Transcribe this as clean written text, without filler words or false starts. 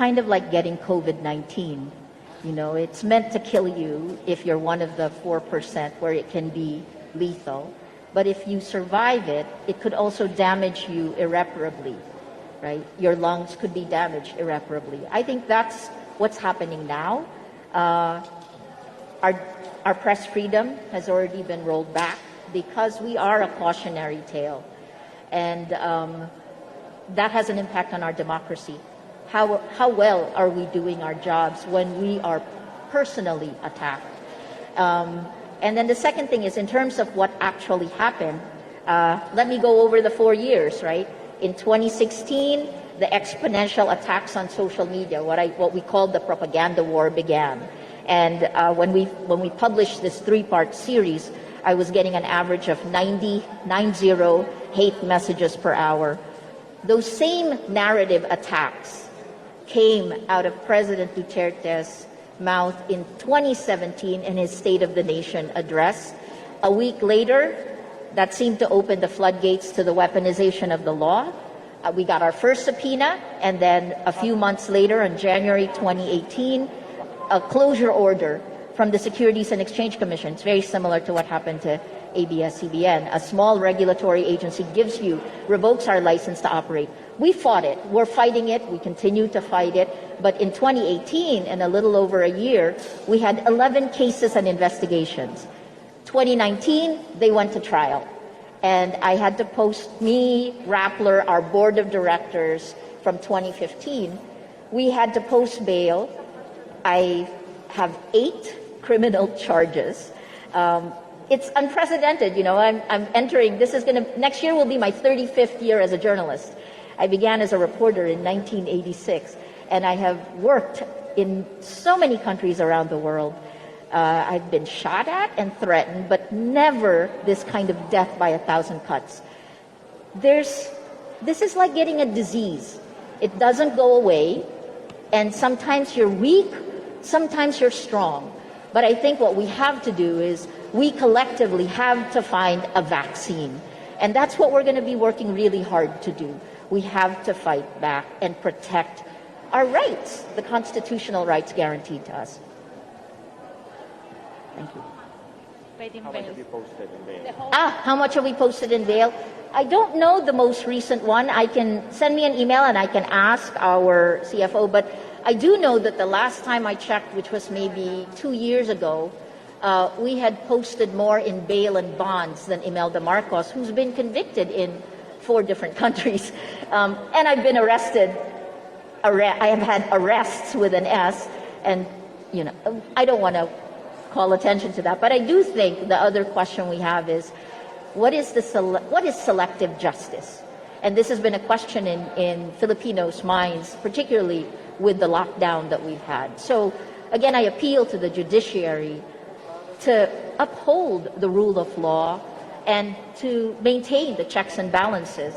kind of like getting COVID-19. You know, it's meant to kill you if you're one of the 4% where it can be lethal. But if you survive it, it could also damage you irreparably, right? Your lungs could be damaged irreparably. I think that's what's happening now. Our press freedom has already been rolled back because we are a cautionary tale. And that has an impact on our democracy. How well are we doing our jobs when we are personally attacked? And then the second thing is in terms of what actually happened, let me go over the 4 years, right? In 2016, the exponential attacks on social media, what we called the propaganda war, began. And when we published this 3-part series, I was getting an average of 90 hate messages per hour. Those same narrative attacks came out of President Duterte's mouth in 2017 in his State of the Nation address. A week later, that seemed to open the floodgates to the weaponization of the law. We got our first subpoena, and then a few months later, in January 2018, a closure order from the Securities and Exchange Commission. It's very similar to what happened to ABS-CBN. A small regulatory agency revokes our license to operate. We fought it. We're fighting it. We continue to fight it. But in 2018, in a little over a year, we had 11 cases and investigations. 2019, they went to trial. And I had to post, Rappler, our board of directors from 2015, we had to post bail. I have 8 criminal charges. It's unprecedented, you know. I'm entering, next year will be my 35th year as a journalist. I began as a reporter in 1986, and I have worked in so many countries around the world. I've been shot at and threatened, but never this kind of death by 1,000 cuts. This is like getting a disease. It doesn't go away, and sometimes you're weak, sometimes you're strong. But I think what we have to do is we collectively have to find a vaccine. And that's what we're going to be working really hard to do. We have to fight back and protect our rights, the constitutional rights guaranteed to us. Thank you. How much have you posted in bail? How much have we posted in bail? I don't know the most recent one. I can send me an email and I can ask our CFO, but I do know that the last time I checked, which was maybe 2 years ago, we had posted more in bail and bonds than Imelda Marcos, who's been convicted in 4 different countries. And I've been arrested. I have had arrests with an S, and you know, I don't want to call attention to that. But I do think the other question we have is, what is selective justice? And this has been a question in Filipinos' minds, particularly with the lockdown that we've had. So again, I appeal to the judiciary to uphold the rule of law and to maintain the checks and balances